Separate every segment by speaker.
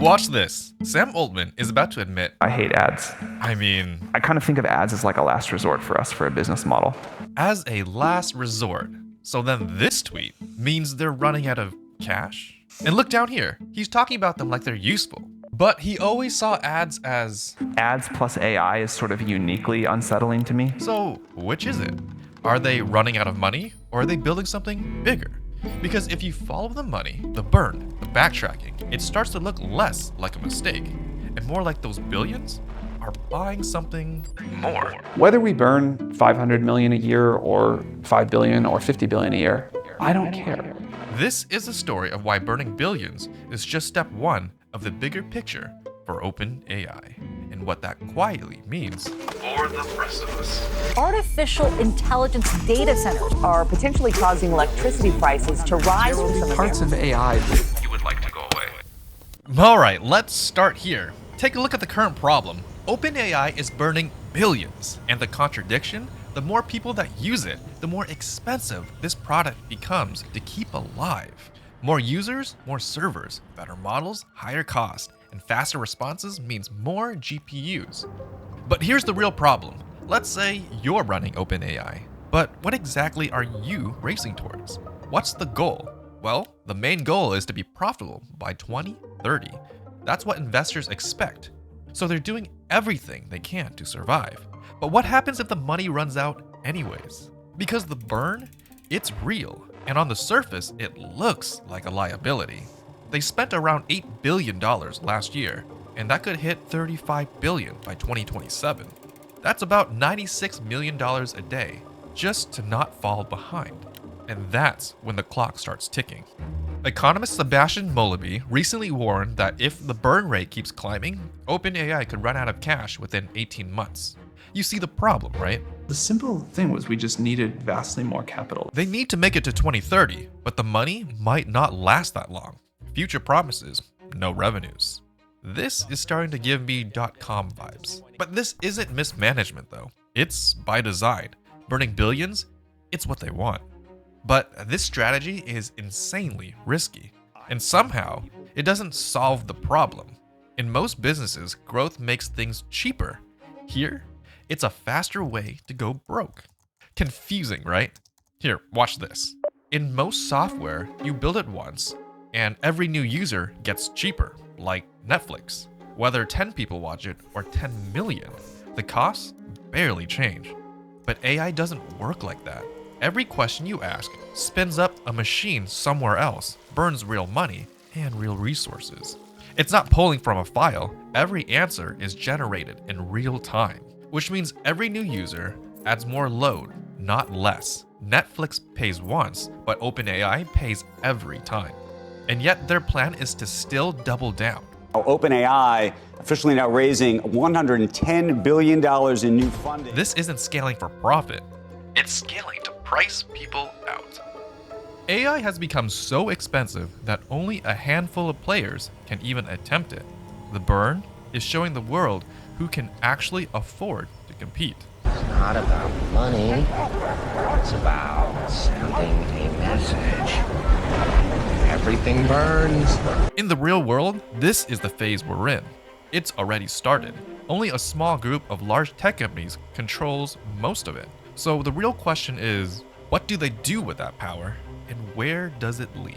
Speaker 1: Watch this. Sam Altman is about to admit,
Speaker 2: I hate ads.
Speaker 1: I
Speaker 2: kind of think of ads as like a last resort for us for a business model.
Speaker 1: as a last resort. So then this tweet means they're running out of cash? And look down here. He's talking about them like they're useful. But he always saw ads as...
Speaker 2: Ads plus AI is sort of uniquely unsettling to me.
Speaker 1: So which is it? Are they running out of money, or are they building something bigger? Because if you follow the money, the burn, the backtracking, it starts to look less like a mistake and more like those billions are buying something more.
Speaker 2: Whether we burn 500 million a year or 5 billion or 50 billion a year, I don't care.
Speaker 1: This is the story of why burning billions is just step one of the bigger picture for OpenAI and what that quietly means for the rest of us.
Speaker 3: Artificial intelligence data centers are potentially causing electricity prices to rise for some
Speaker 2: Parts of AI
Speaker 1: You would like to go away. All right, let's start here. Take a look at the current problem. OpenAI is burning billions, and the contradiction, the more people that use it, the more expensive this product becomes to keep alive. More users, more servers, better models, higher cost, and faster responses means more GPUs. But here's the real problem. Let's say you're running OpenAI, but what exactly are you racing towards? What's the goal? Well, the main goal is to be profitable by 2030. That's what investors expect. So they're doing everything they can to survive. But what happens if the money runs out anyways? Because the burn, it's real, and on the surface, it looks like a liability. They spent around $8 billion last year, and that could hit $35 billion by 2027. That's about $96 million a day, just to not fall behind. And that's when the clock starts ticking. Economist Sebastian Molaby recently warned that if the burn rate keeps climbing, OpenAI could run out of cash within 18 months. You see the problem, right?
Speaker 2: The simple thing was we just needed vastly more capital.
Speaker 1: They need to make it to 2030, but the money might not last that long. Future promises, no revenues. This is starting to give me .com vibes. But this isn't mismanagement though. It's by design. Burning billions, it's what they want. But this strategy is insanely risky. And somehow, it doesn't solve the problem. In most businesses, growth makes things cheaper. Here, it's a faster way to go broke. Confusing, right? Here, watch this. In most software, you build it once, and every new user gets cheaper, like Netflix. Whether 10 people watch it or 10 million, the costs barely change. But AI doesn't work like that. Every question you ask spins up a machine somewhere else, burns real money and real resources. It's not pulling from a file. Every answer is generated in real time, which means every new user adds more load, not less. Netflix pays once, but OpenAI pays every time. And yet their plan is to still double down.
Speaker 4: OpenAI officially now raising $110 billion in new funding.
Speaker 1: This isn't scaling for profit. It's scaling to price people out. AI has become so expensive that only a handful of players can even attempt it. The burn is showing the world who can actually afford to compete.
Speaker 5: It's not about money. It's about sending a message. Everything burns.
Speaker 1: In the real world, this is the phase we're in. It's already started. Only a small group of large tech companies controls most of it. So the real question is, what do they do with that power, and where does it lead?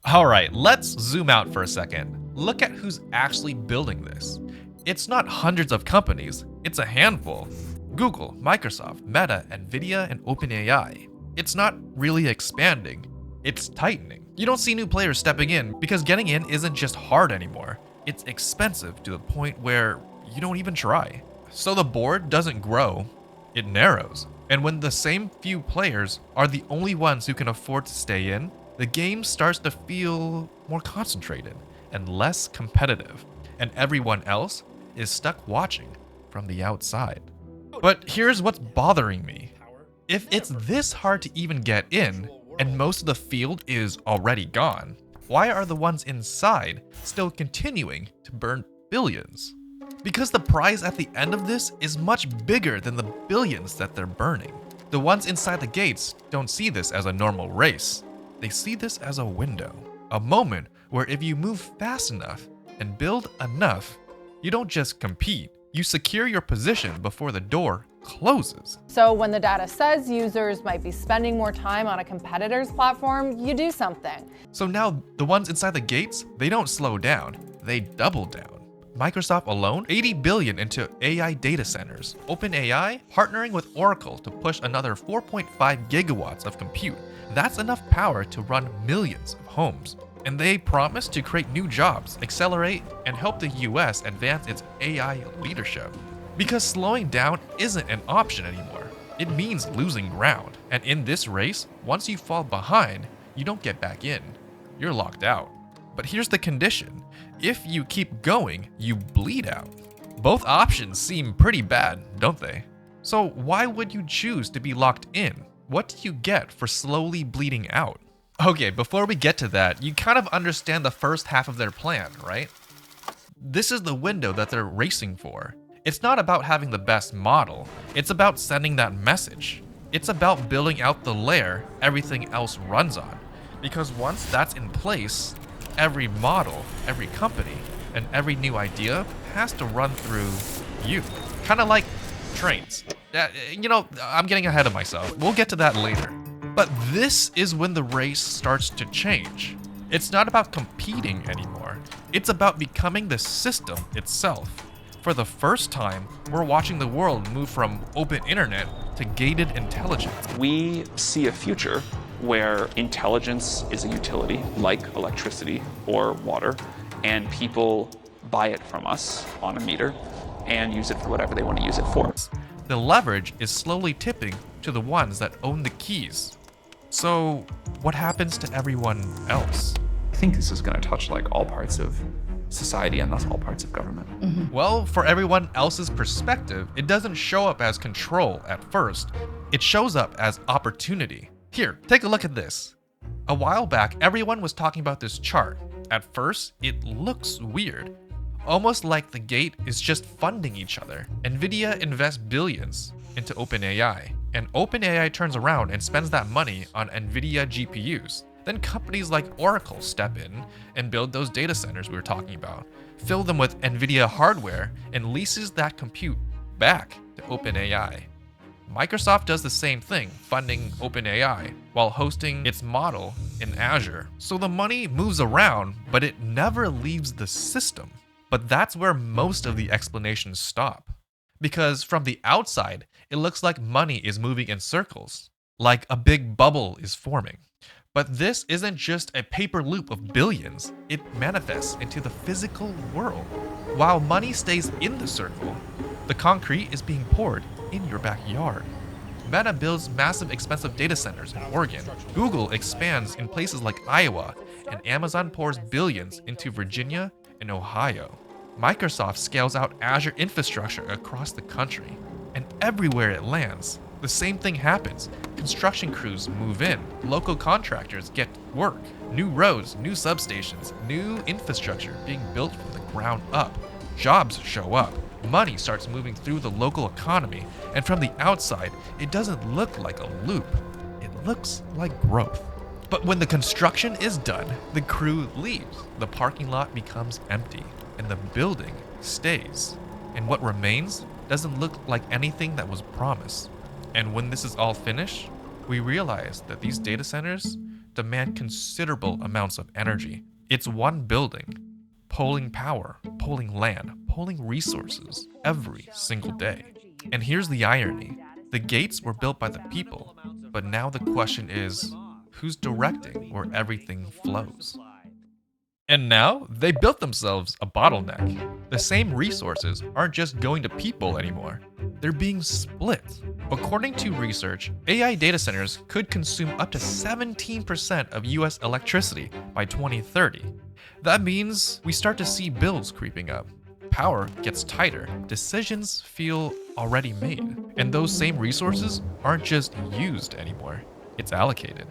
Speaker 1: All right, let's zoom out for a second. Look at who's actually building this. It's not hundreds of companies, it's a handful. Google, Microsoft, Meta, Nvidia, and OpenAI. It's not really expanding, it's tightening. You don't see new players stepping in because getting in isn't just hard anymore. It's expensive to the point where you don't even try. So the board doesn't grow, it narrows. And when the same few players are the only ones who can afford to stay in, the game starts to feel more concentrated and less competitive. And everyone else is stuck watching from the outside. But here's what's bothering me. If it's this hard to even get in, and most of the field is already gone, why are the ones inside still continuing to burn billions? Because the prize at the end of this is much bigger than the billions that they're burning. The ones inside the gates don't see this as a normal race. They see this as a window, a moment where if you move fast enough and build enough, you don't just compete, you secure your position before the door closes.
Speaker 6: So when the data says users might be spending more time on a competitor's platform, you do something.
Speaker 1: So now the ones inside the gates, they don't slow down, they double down. Microsoft alone, $80 billion into AI data centers. OpenAI partnering with Oracle to push another 4.5 gigawatts of compute. That's enough power to run millions of homes. And they promise to create new jobs, accelerate, and help the US advance its AI leadership. Because slowing down isn't an option anymore. It means losing ground. And in this race, once you fall behind, you don't get back in. You're locked out. But here's the condition. If you keep going, you bleed out. Both options seem pretty bad, don't they? So why would you choose to be locked in? What do you get for slowly bleeding out? Okay, before we get to that, you kind of understand the first half of their plan, right? This is the window that they're racing for. It's not about having the best model, it's about sending that message. It's about building out the layer everything else runs on. Because once that's in place, every model, every company, and every new idea has to run through you. Kind of like trains. I'm getting ahead of myself. We'll get to that later. But this is when the race starts to change. It's not about competing anymore. It's about becoming the system itself. For the first time, we're watching the world move from open internet to gated intelligence.
Speaker 2: We see a future where intelligence is a utility like electricity or water, and people buy it from us on a meter and use it for whatever they want to use it for.
Speaker 1: The leverage is slowly tipping to the ones that own the keys. So what happens to everyone else?
Speaker 2: I think this is going to touch like all parts of society and thus all parts of government.
Speaker 1: Well, for everyone else's perspective, it doesn't show up as control at first. It shows up as opportunity. Here, take a look at this. A while back, everyone was talking about this chart. At first, it looks weird. Almost like the gate is just funding each other. Nvidia invests billions into OpenAI, and OpenAI turns around and spends that money on Nvidia GPUs. Then companies like Oracle step in and build those data centers we were talking about, fill them with Nvidia hardware, and leases that compute back to OpenAI. Microsoft does the same thing, funding OpenAI while hosting its model in Azure. So the money moves around, but it never leaves the system. But that's where most of the explanations stop. Because from the outside, it looks like money is moving in circles, like a big bubble is forming. But this isn't just a paper loop of billions, it manifests into the physical world. While money stays in the circle, the concrete is being poured in your backyard. Meta builds massive expensive data centers in Oregon. Google expands in places like Iowa, and Amazon pours billions into Virginia and Ohio. Microsoft scales out Azure infrastructure across the country, and everywhere it lands, the same thing happens. Construction crews move in, local contractors get work, new roads, new substations, new infrastructure being built from the ground up. Jobs show up, money starts moving through the local economy, and from the outside, it doesn't look like a loop. It looks like growth. But when the construction is done, the crew leaves, the parking lot becomes empty, and the building stays. And what remains doesn't look like anything that was promised. And when this is all finished, we realize that these data centers demand considerable amounts of energy. It's one building, pulling power, pulling land, pulling resources every single day. And here's the irony. The gates were built by the people, but now the question is, who's directing where everything flows? And now, they built themselves a bottleneck. The same resources aren't just going to people anymore. They're being split. According to research, AI data centers could consume up to 17% of US electricity by 2030. That means we start to see bills creeping up. Power gets tighter, decisions feel already made, and those same resources aren't just used anymore, it's allocated.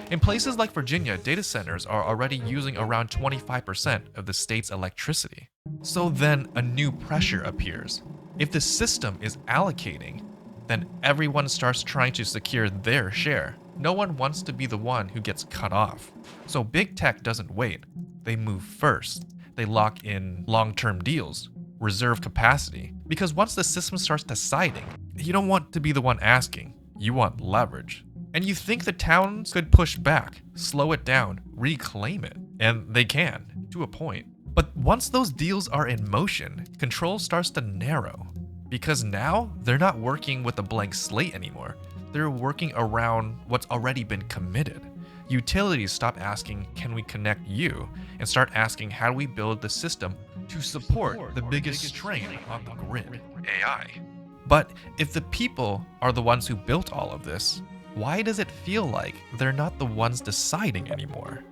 Speaker 1: In places like Virginia, data centers are already using around 25% of the state's electricity. So then a new pressure appears. If the system is allocating, then everyone starts trying to secure their share. No one wants to be the one who gets cut off. So big tech doesn't wait. They move first. They lock in long-term deals, reserve capacity, because once the system starts deciding, you don't want to be the one asking. You want leverage. And you think the towns could push back, slow it down, reclaim it. And they can, to a point. But once those deals are in motion, control starts to narrow. Because now, they're not working with a blank slate anymore. They're working around what's already been committed. Utilities stop asking, can we connect you? And start asking, how do we build the system to support the biggest strain on the grid? AI. But if the people are the ones who built all of this, why does it feel like they're not the ones deciding anymore?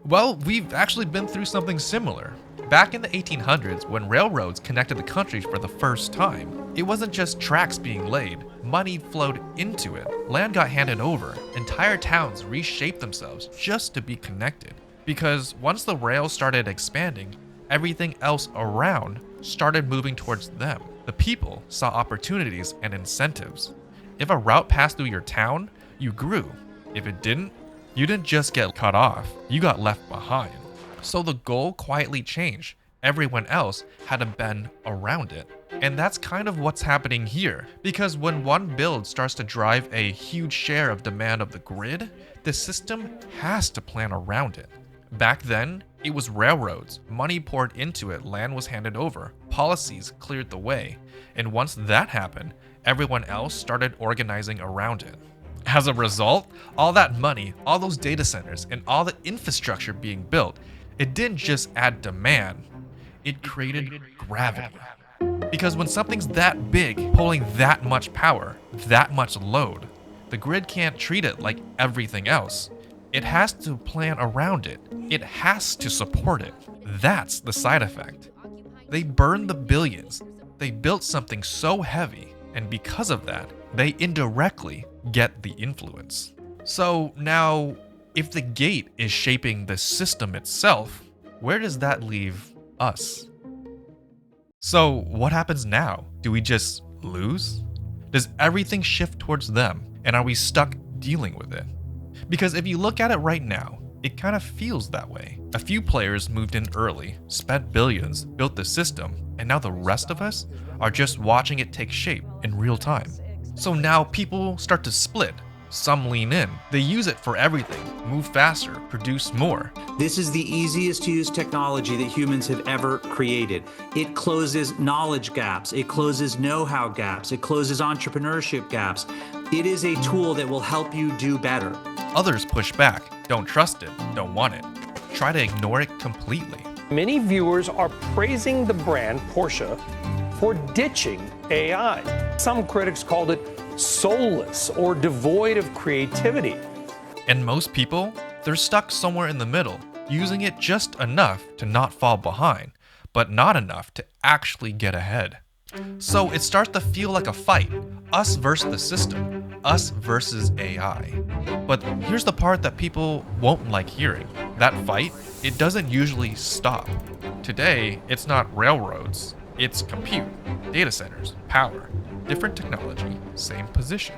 Speaker 1: Well, we've actually been through something similar. Back in the 1800s, when railroads connected the country for the first time, it wasn't just tracks being laid, money flowed into it, land got handed over, entire towns reshaped themselves just to be connected. Because once the rails started expanding, everything else around started moving towards them. The people saw opportunities and incentives. If a route passed through your town, you grew. If it didn't, you didn't just get cut off, you got left behind. So the goal quietly changed. Everyone else had to bend around it. And that's kind of what's happening here. Because when one build starts to drive a huge share of demand of the grid, the system has to plan around it. Back then, it was railroads. Money poured into it, land was handed over, policies cleared the way. And once that happened, everyone else started organizing around it. As a result, all that money, all those data centers, and all the infrastructure being built, it didn't just add demand, it created gravity. Because when something's that big, pulling that much power, that much load, the grid can't treat it like everything else. It has to plan around it. It has to support it. That's the side effect. They burned the billions. They built something so heavy, and because of that, they indirectly get the influence. So now, if the gate is shaping the system itself, where does that leave us? So what happens now? Do we just lose? Does everything shift towards them, and are we stuck dealing with it? Because if you look at it right now, it kind of feels that way. A few players moved in early, spent billions, built the system, and now the rest of us are just watching it take shape in real time. So now people start to split. Some lean in. They use it for everything, move faster, produce more.
Speaker 7: This is the easiest to use technology that humans have ever created. It closes knowledge gaps. It closes know-how gaps. It closes entrepreneurship gaps. It is a tool that will help you do better.
Speaker 1: Others push back, don't trust it, don't want it, try to ignore it completely.
Speaker 8: Many viewers are praising the brand Porsche for ditching AI. Some critics called it soulless or devoid of creativity.
Speaker 1: And most people, they're stuck somewhere in the middle, using it just enough to not fall behind, but not enough to actually get ahead. So it starts to feel like a fight, us versus the system, us versus AI. But here's the part that people won't like hearing. That fight, it doesn't usually stop. Today, it's not railroads, it's compute, data centers, power, different technology, same position.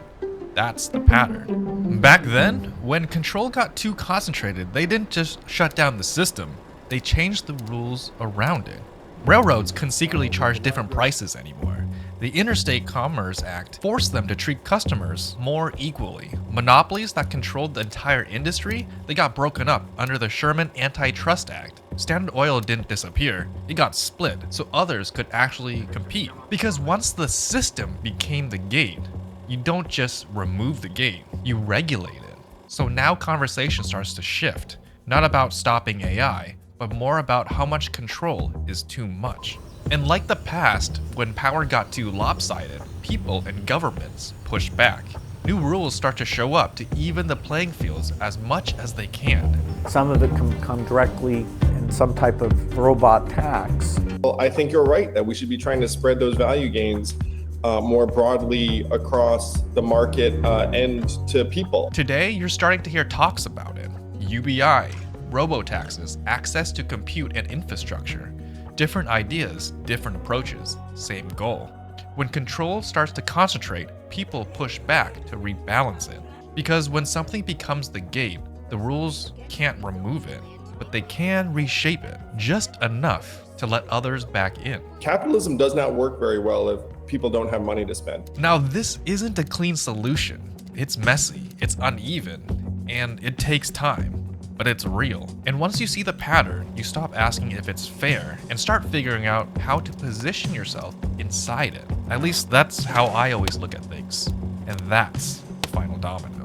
Speaker 1: That's the pattern. Back then, when control got too concentrated, they didn't just shut down the system, they changed the rules around it. Railroads couldn't secretly charge different prices anymore. The Interstate Commerce Act forced them to treat customers more equally. Monopolies that controlled the entire industry, they got broken up under the Sherman Antitrust Act. Standard Oil didn't disappear, it got split so others could actually compete. Because once the system became the gate, you don't just remove the gate, you regulate it. So now conversation starts to shift, not about stopping AI, but more about how much control is too much. And like the past, when power got too lopsided, people and governments push back. New rules start to show up to even the playing fields as much as they can.
Speaker 9: Some of it can come directly in some type of robot tax.
Speaker 10: Well, I think you're right that we should be trying to spread those value gains more broadly across the market and to people.
Speaker 1: Today, you're starting to hear talks about it. UBI, robo-taxes, access to compute and infrastructure. Different ideas, different approaches, same goal. When control starts to concentrate, people push back to rebalance it. Because when something becomes the game, the rules can't remove it, but they can reshape it just enough to let others back in.
Speaker 10: Capitalism does not work very well if people don't have money to spend.
Speaker 1: Now, this isn't a clean solution. It's messy, it's uneven, and it takes time, but it's real. And once you see the pattern, you stop asking if it's fair and start figuring out how to position yourself inside it. At least that's how I always look at things. And that's the final domino.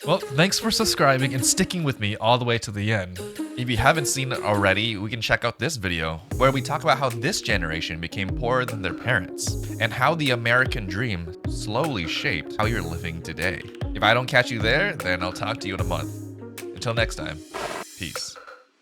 Speaker 1: Well, thanks for subscribing and sticking with me all the way to the end. If you haven't seen it already, we can check out this video where we talk about how this generation became poorer than their parents and how the American dream slowly shaped how you're living today. If I don't catch you there, then I'll talk to you in a month. Until next time, peace.